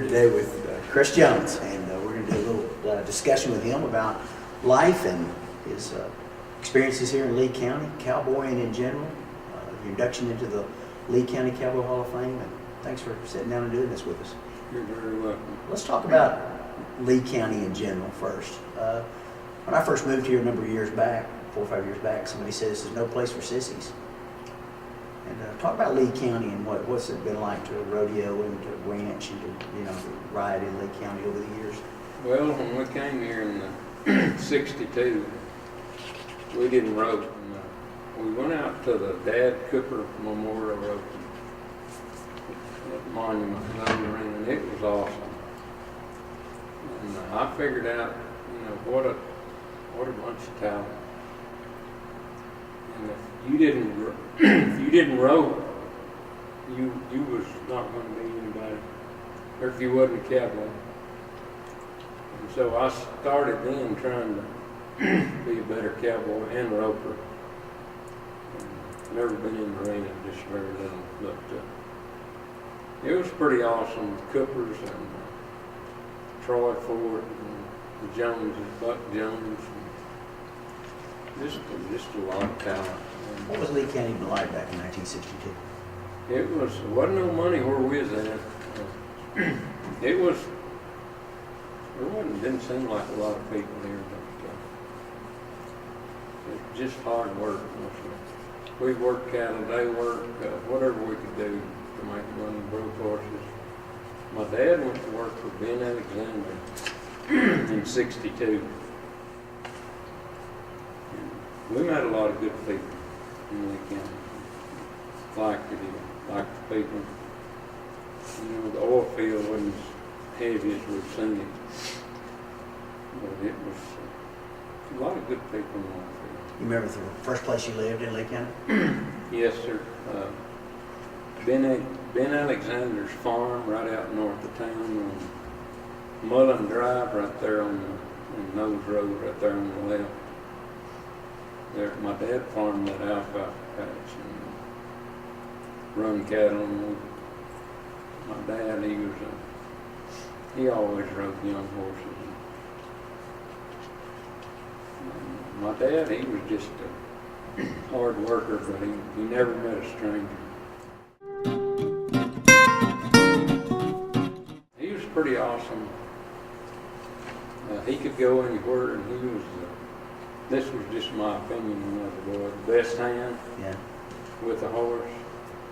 today with Kress Jones, and we're going to do a little discussion with him about life and his experiences here in Lee County, cowboying in general, the induction into the Lee County Cowboy Hall of Fame, and thanks for sitting down and doing this with us. You're very welcome. Let's talk about Lee County in general first. When I first moved here a number of years back, 4 or 5 years back, somebody said this is no place for sissies. And talk about Lee County and what's it been like to rodeo and to ranch and to ride in Lee County over the years. Well, when we came here in the '62, we didn't rope. We went out to the Dad Cooper Memorial Rope at Monument Arena, and it was awesome. And I figured out, what a bunch of talent. And if you didn't rope, you was not going to be anybody, or if you wasn't a cowboy. And so I started then trying to be a better cowboy and roper. And never been in the ring, just very little, but it was pretty awesome. Coopers and Troy Ford and the Joneses, Buck Jones. Just a lot of talent. What was Lee County like back in 1962? There wasn't no money where we was at. Didn't seem like a lot of people here, but it was just hard work. We worked cattle, they worked, whatever we could do to make money, broke horses. My dad went to work for Ben Alexander in '62. We met a lot of good people in Lee County. Liked the people. The oil field wasn't as heavy as we've seen it. But it was a lot of good people in the oil field. You remember the first place you lived in Lee County? Yes, sir. Ben Alexander's farm right out north of town on Mullen Drive right there on Nose Road right there on the left. There, my dad farmed that alfalfa patch and run cattle. And my dad, he always rode young horses. And my dad, he was just a hard worker, but he never met a stranger. He was pretty awesome. He could go anywhere, and he was. This was just my opinion when I was a boy. The best hand with a horse.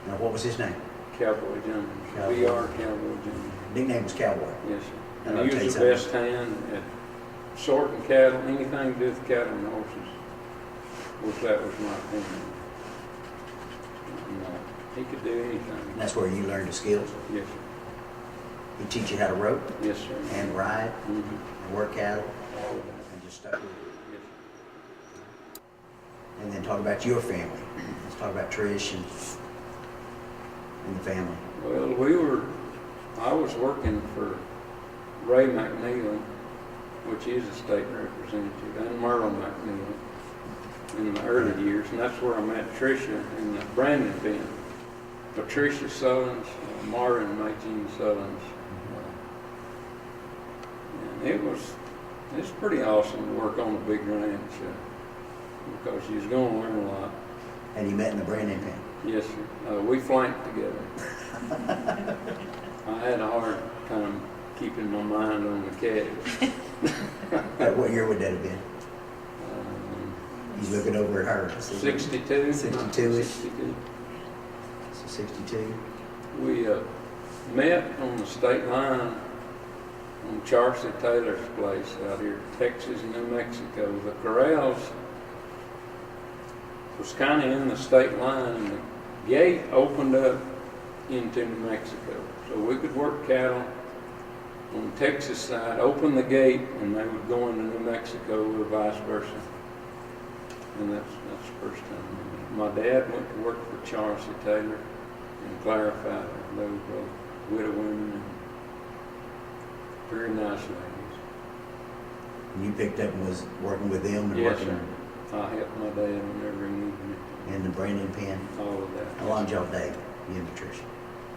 Now, what was his name? Cowboy Jones. VR Cowboy Jones. Nickname was Cowboy. Yes, sir. And he was the best hand at sorting cattle, anything to do with cattle and horses. Which that was my opinion. And, he could do anything. And that's where you learned the skills? Yes, sir. He teach you how to rope? Yes, sir. And ride? Mm-hmm. And work cattle? All of that. And just stuck with it? Yes, sir. And then talk about your family. Let's talk about Trish and the family. Well, I was working for Ray McNeil, which is a state representative, and Merle McNeil in the early years, and that's where I met Tricia in the Brandon pen. Patricia Sullins, Mara and Magine Sullins. And it's pretty awesome to work on a big ranch because you're going to learn a lot. And you met in the Brandon pen? Yes, sir. We flanked together. I had a hard time keeping my mind on the calves. What year would that have been? He's looking over at her. 62. 62-ish? 62. So 62. We met on the state line on Charcy Taylor's place out here, Texas and New Mexico. The corrals was kind of in the state line, and the gate opened up into New Mexico. So we could work cattle on the Texas side, open the gate, and they would go into New Mexico or vice versa. And that's the first time. My dad went to work for Charcy Taylor and clarified those widow women and very nice ladies. And you picked up and was working with them and Yes, working sir. I helped my dad whenever he needed it. in the Brandon pen? All of that. How long did y'all date, you and Patricia?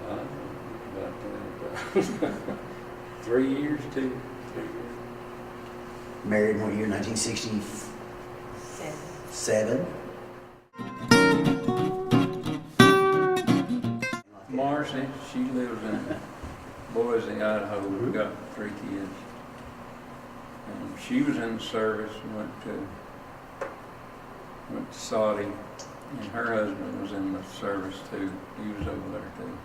About that. 3 years too. 3 years. Married in what year? 1967. Marcy, she lives in Boise, Idaho. We've got 3 kids. And she was in the service and went to Saudi, and her husband was in the service too. He was over there too.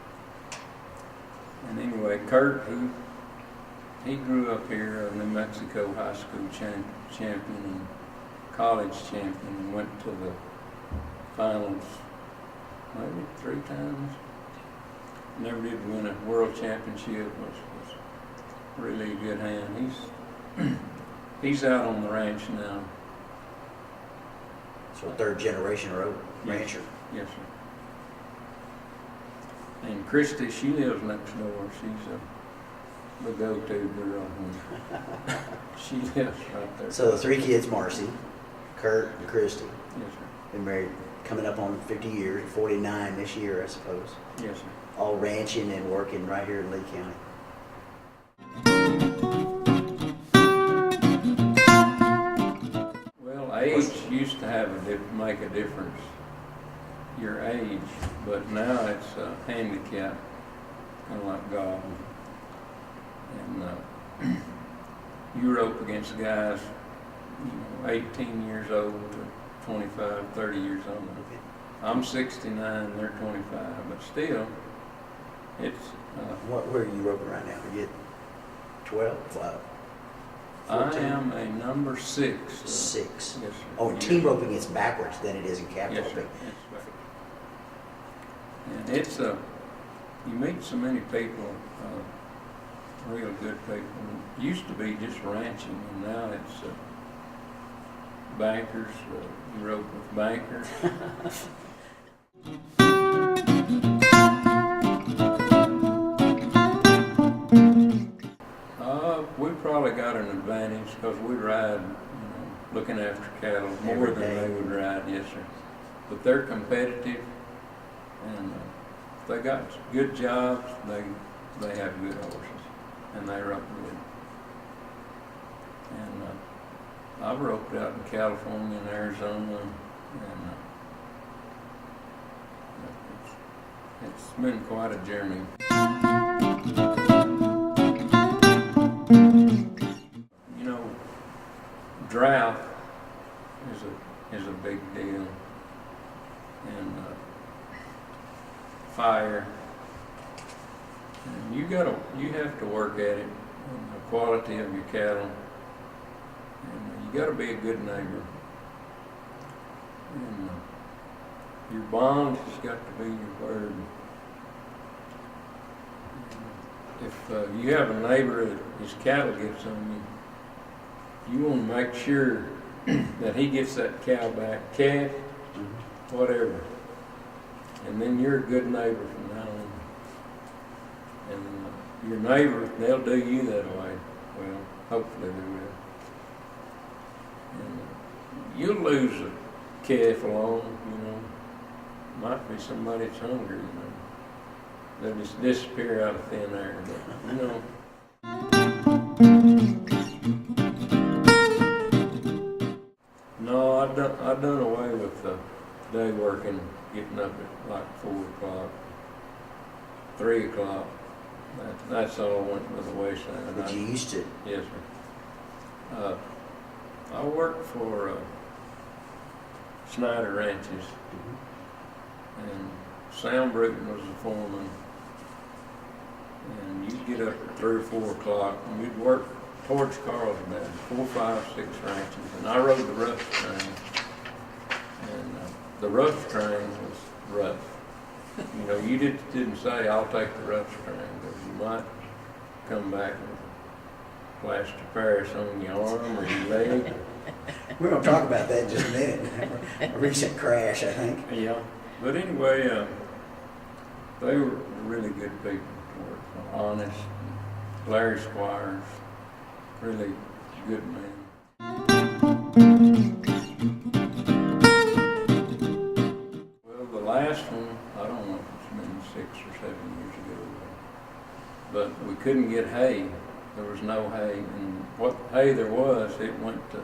And anyway, Kurt, he grew up here, a New Mexico high school champion and college champion, and went to the finals maybe 3 times. Never did win a world championship, was really a good hand. He's out on the ranch now. So 3rd generation rancher. Yes, sir. And Christy, she lives next door. She's the go-to girl. She lives right there. So the 3 kids, Marcy, Kurt, and Christy. Yes, sir. Been married coming up on 50 years, 49 this year, I suppose. Yes, sir. All ranching and working right here in Lee County. Well, age used to make a difference, your age, but now it's a handicap, kind of like golf. And you rope against guys, 18 years old to 25, 30 years old. I'm 69, they're 25, but still, it's... Where are you roping right now? You get 12, 5? I am a number 6. 6. Yes, sir. Oh, and team roping is backwards than it is in cap Yes, sir. roping. Yes, sir. And it's you meet so many people, real good people. It used to be just ranching, and now it's bankers. You rope with bankers. We probably got an advantage because we ride, looking after cattle more than they would ride, yes, sir. But they're competitive, and if they got good jobs, they have good horses, and they rope good. And I've roped out in California and Arizona, and it's been quite a journey. Drought is a big deal, and fire, and you have to work at it, and the quality of your cattle, and you got to be a good neighbor, and your bond has got to be your word. If you have a neighbor that his cattle gets on you, you want to make sure that he gets that cow back, calf, whatever. And then you're a good neighbor from now on. And your neighbor, they'll do you that way. Well, hopefully they will. And you'll lose a calf along, Might be somebody that's hungry, They'll just disappear out of thin air, but, No, I've done away with the day working, getting up at like 4 o'clock, 3 o'clock. That's all went to the wayside. But you used to? Yes, sir. I worked for Snyder Ranches, and Sam Bruton was the foreman. And you'd get up at 3 or 4 o'clock, and we'd work towards Carlsbad, 4, 5, 6 ranches, and I rode the rough train, and the rough train was rough. You didn't say, I'll take the rough train, because you might come back with a plaster Paris on your arm or your leg. We're going to talk about that in just a minute. A recent crash, I think. Yeah, but anyway, they were really good people to work for, honest. Larry Squires, really good man. Well, the last one, I don't know if it's been 6 or 7 years ago, but we couldn't get hay there was no hay, and what hay there was, it went to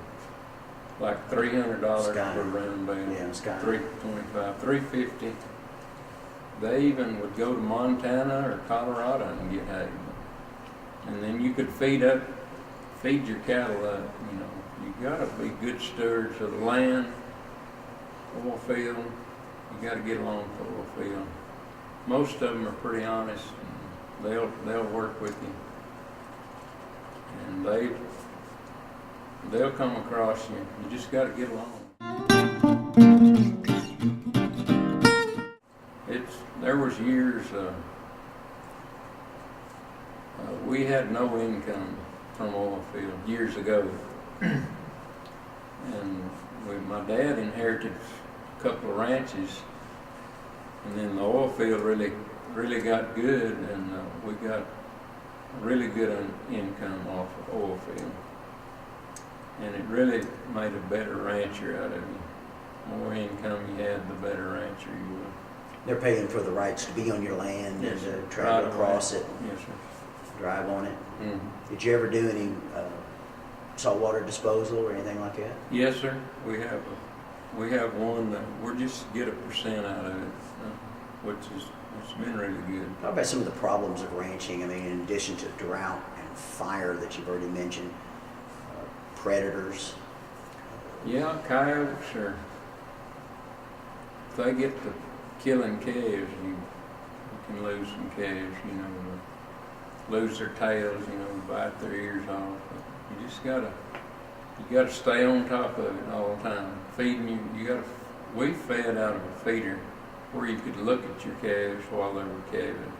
like $300 Sky. for a round bale. Yeah, Sky. $325, $350. They even would go to Montana or Colorado and get hay. And then you could feed your cattle up, you know. You gotta be good stewards of the land, oil field. You gotta get along with the oil field. Most of them are pretty honest, and they'll work with you. And they'll come across you. You just gotta get along. There was years, we had no income from oil field years ago. And my dad inherited a couple of ranches, and then the oil field really got good, and we got really good income off of oil field. And it really made a better rancher out of you. The more income you had, the better rancher you were. They're paying for the rights to be on your land Yes, and to sir. travel Right across away. it, Yes, sir. drive on it. Mm-hmm. Did you ever do any saltwater disposal or anything like that? Yes, sir. We have one that we're just get a percent out of it, which it's been really good. Talk about some of the problems of ranching. I mean, in addition to drought and fire that you've already mentioned, predators. Yeah, coyotes are. If they get to killing calves, you can lose some calves. You know, lose their tails. You know, bite their ears off. But you just gotta stay on top of it all the time. Feeding we fed out of a feeder where you could look at your calves while they were calving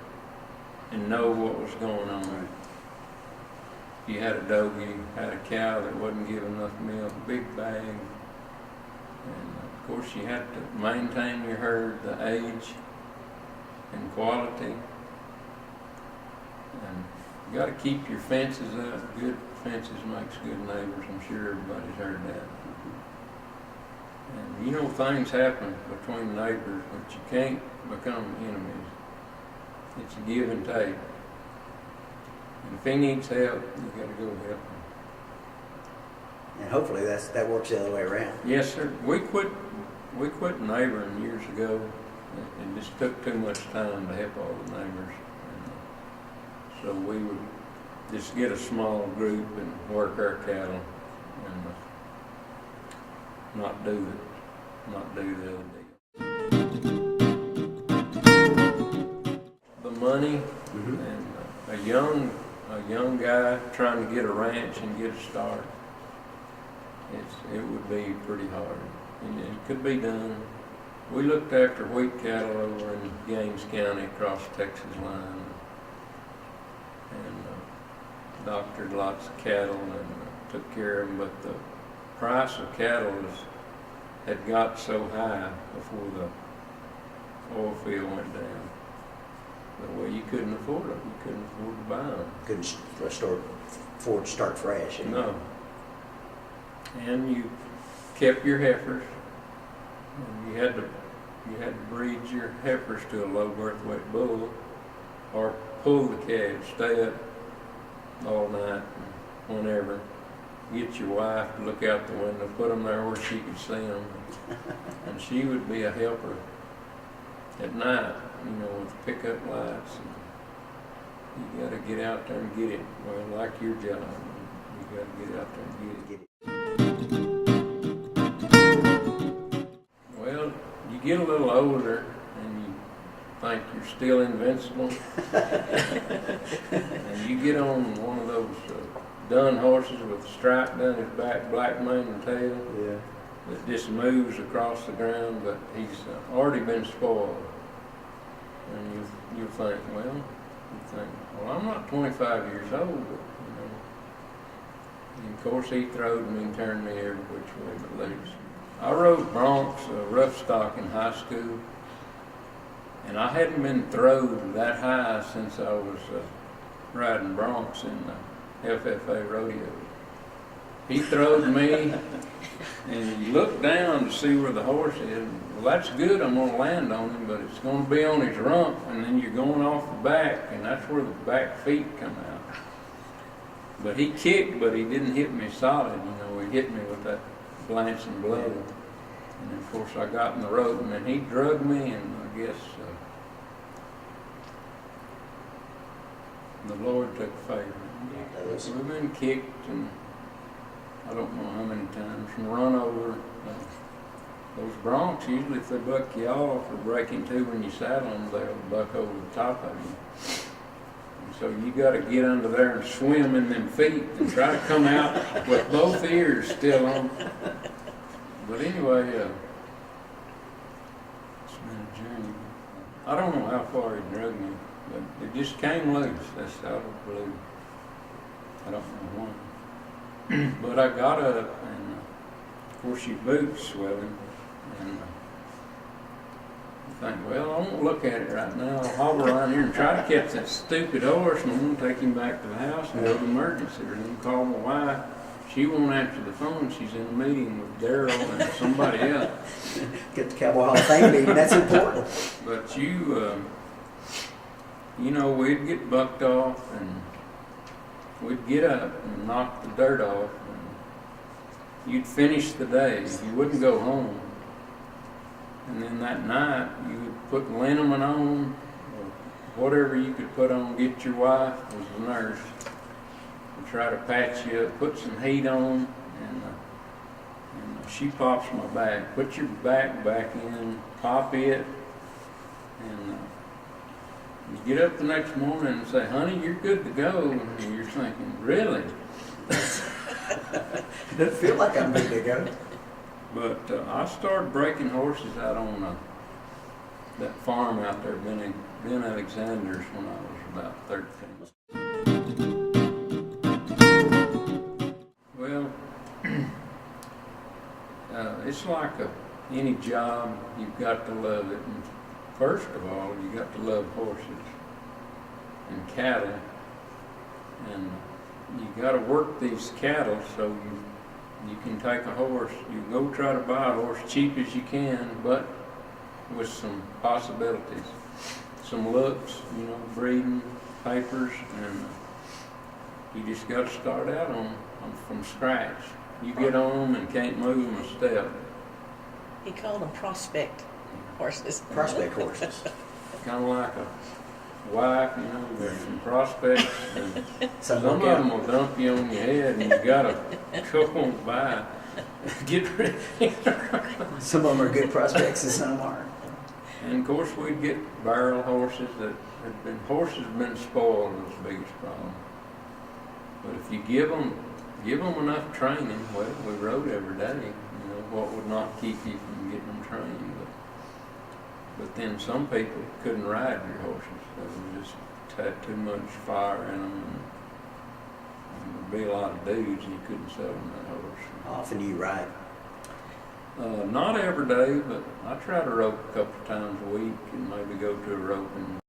and know what was going on. Right. You had a doe, you had a cow that wasn't giving enough milk, big bag. And of course you had to maintain your herd, the age and quality. And you got to keep your fences up. Good fences makes good neighbors. I'm sure everybody's heard that. And you know, things happen between neighbors, but you can't become enemies. It's a give and take. And if he needs help, you got to go help him. And hopefully that works the other way around. Yes, sir. We quit neighboring years ago. It just took too much time to help all the neighbors. And so we would just get a small group and work our cattle and not do the other deal. The money and a young guy trying to get a ranch and get a start, it would be pretty hard. And it could be done. We looked after wheat cattle over in Gaines County across the Texas line, and doctored lots of cattle and took care of them. But the price of cattle had got so high before the oil field went down. Well, you couldn't afford them. You couldn't afford to buy them. Couldn't afford to start fresh. No. And you kept your heifers. And you had to breed your heifers to a low birth weight bull, or pull the calves, stay up all night, and whenever. Get your wife to look out the window, put them there where she could see them, and she would be a helper at night, you know, with pickup lights. And you got to get out there and get it. Well, like your job, you got to get out there and get it. Well, you get a little older and you think you're still invincible, and you get on one of those dun horses with a stripe down his back, black mane and tail, Yeah. that just moves across the ground, but he's already been spoiled. And you think, well, I'm not 25 years old, but, you know. And of course, he throwed me and turned me every which way but loose. I rode broncs, rough stock in high school, and I hadn't been throwed that high since I was riding broncs in the FFA rodeo. He throwed me, and you look down to see where the horse is. Well, that's good, I'm going to land on him, but it's going to be on his rump, and then you're going off the back, and that's where the back feet come out. But he kicked, but he didn't hit me solid. He hit me with that glancing blow. And of course I got in the rope, and then he drugged me, and I guess the Lord took favor. We've been kicked, and I don't know how many times, and run over. Those broncs, usually if they buck you off or break into when you saddle them, they'll buck over the top of you. And so you got to get under there and swim in them feet and try to come out with both ears still on. But anyway, it's been a journey. I don't know how far he drugged me, but it just came loose. That's out of the blue. I don't know why. But I got up, and of course your boots swelling, and I think, well, I won't look at it right now. I'll hobble around here and try to catch that stupid horse, and I'm going to take him back to the house and go to the emergency room, call my wife. She won't answer the phone. She's in a meeting with Daryl and somebody else. Get the Cowboy Hall of Fame meeting. That's important. But we'd get bucked off, and we'd get up and knock the dirt off, and you'd finish the day. You wouldn't go home. And then that night, you would put liniment on, or whatever you could put on, get your wife, was the nurse, and try to patch you up, put some heat on, and she pops my back. Put your back in, pop it, and you get up the next morning and say, honey, you're good to go. And you're thinking, really? It doesn't feel like I'm good to go. But I started breaking horses out on that farm out there, Ben Alexander's, when I was about 13. Well, it's like any job, you've got to love it. And first of all, you got to love horses and cattle, and you got to work these cattle so you can take a horse. You go try to buy a horse cheap as you can, but with some possibilities, some looks, breeding, papers, and you just got to start out on from scratch. You get on them and can't move them a step. He called them prospect horses. Prospect horses. Kind of like a wife, there's some prospects, and some of them will dump you on your head, and you gotta go on by. Get ready. Some of them are good prospects and some aren't. And of course, we'd get barrel horses that horses have been spoiled, is the biggest problem. But if you give them enough training, well, we rode every day. What would not keep you from getting them trained? But then some people couldn't ride your horses. They just had too much fire in them, and there'd be a lot of dudes, and you couldn't sell them that horse. How often do you ride? Not every day, but I try to rope a couple of times a week, and maybe go to a roping.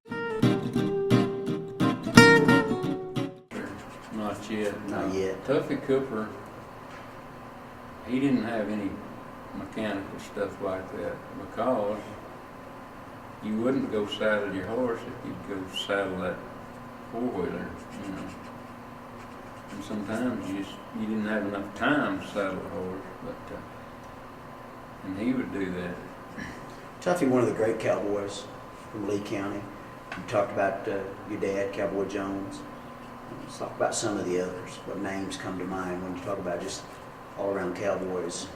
Not yet. Not yet. Tuffy Cooper, he didn't have any mechanical stuff like that, because you wouldn't go saddle your horse if you'd go saddle that four-wheeler, And sometimes you didn't have enough time to saddle a horse, but and he would do that. Tuffy, one of the great cowboys from Lee County. You talked about your dad, Cowboy Jones. Let's talk about some of the others. What names come to mind when you talk about just all-around cowboys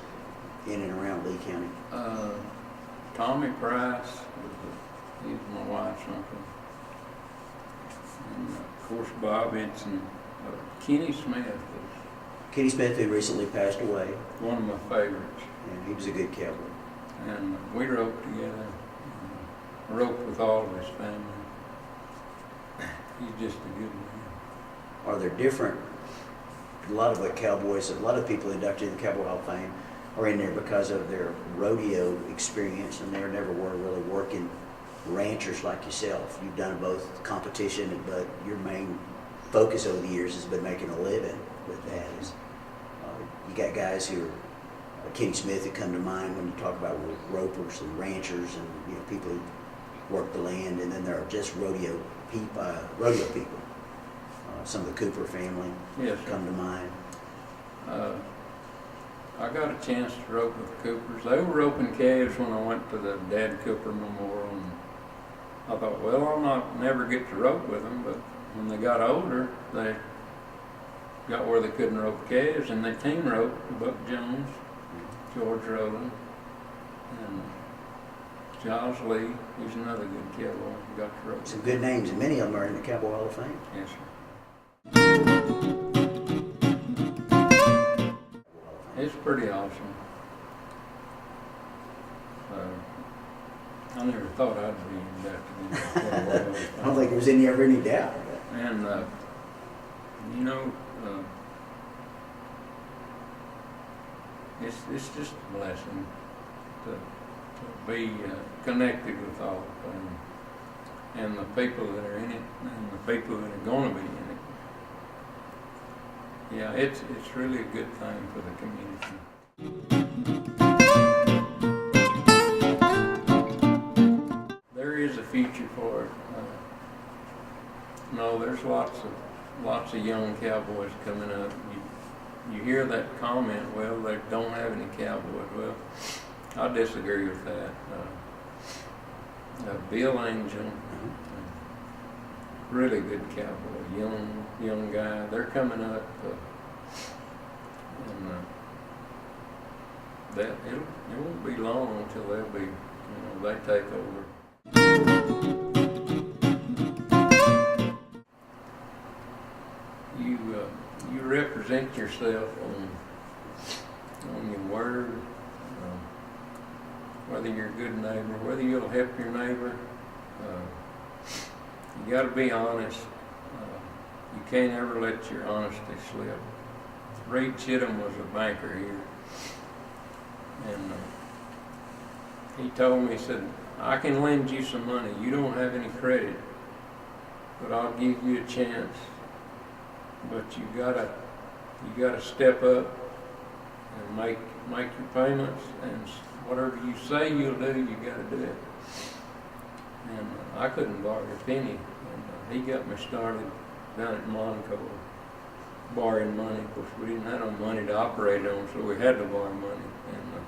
in and around Lee County? Tommy Price, he was my wife's uncle. And of course Bob Ensign. Kenny Smith was Kenny Smith, who recently passed away. one of my favorites. And he was a good cowboy. And we roped together. Roped with all of his family. He's just a good man. Are there different, a lot of the cowboys, a lot of people inducted in the Cowboy Hall of Fame are in there because of their rodeo experience, and they never were really working ranchers like yourself. You've done both competition, but your main focus over the years has been making a living with that. You got guys who are, Kenny Smith, that come to mind when you talk about ropers and ranchers and people who work the land, and then there are just rodeo people. some of the Cooper family Yes, sir. come to mind. I got a chance to rope with the Coopers. They were roping calves when I went to the Dad Cooper Memorial, and I thought, well, I'll never get to rope with them. But when they got older, they got where they couldn't rope calves, and they team roped Buck Jones, George Rowland, and Giles Lee. He's another good cowboy. Got to rope. Some good names, and many of them are in the Cowboy Hall of Fame. Yes, sir. It's pretty awesome. I never thought I'd be inducted in the Cowboy Hall of I don't think there was ever any doubt. And, you know, it's just a blessing to be connected with all of them, and the people that are in it, and the people that are going to be in it. Yeah, it's really a good thing for the community. There is a future for it. No, there's lots of young cowboys coming up. You hear that comment, well, they don't have any cowboys. Well, I disagree with that. Bill Angel, really good cowboy, young guy. They're coming up, and it won't be long until they'll be, they take over. You represent yourself on your word, whether you're a good neighbor, whether you'll help your neighbor. You got to be honest. You can't ever let your honesty slip. Reed Chittum was a banker here, and he told me, he said, I can lend you some money. You don't have any credit, but I'll give you a chance. But you gotta step up and make your payments, and whatever you say you'll do, you gotta do it. And I couldn't borrow a penny, and he got me started down at Monaco, borrowing money. Of course, we didn't have no money to operate on, so we had to borrow money. And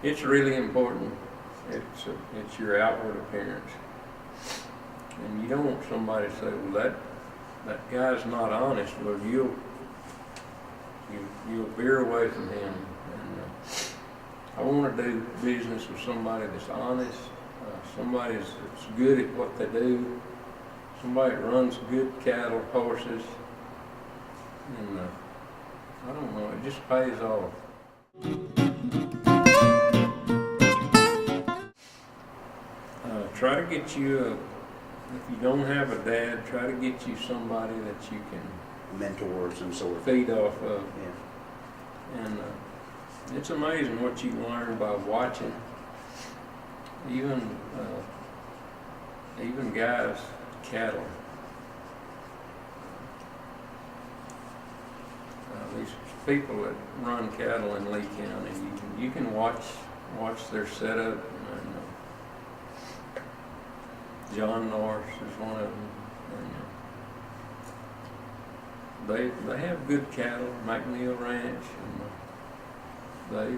it's really important. It's your outward appearance, and you don't want somebody to say, well, that guy's not honest. Well, you'll veer away from him. And I want to do business with somebody that's honest, somebody that's good at what they do, somebody that runs good cattle, horses, and I don't know, it just pays off. Try to get you if you don't have a dad, try to get you somebody that you can Mentor of some sort. feed off of. Yeah. And it's amazing what you learn by watching. Even guys, cattle. These people that run cattle in Lee County, you can watch their setup. And, John Norris is one of them. And they have good cattle, McNeil Ranch, and they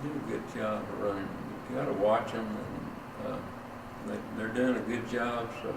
do a good job of running. You got to watch them, and they're doing a good job. So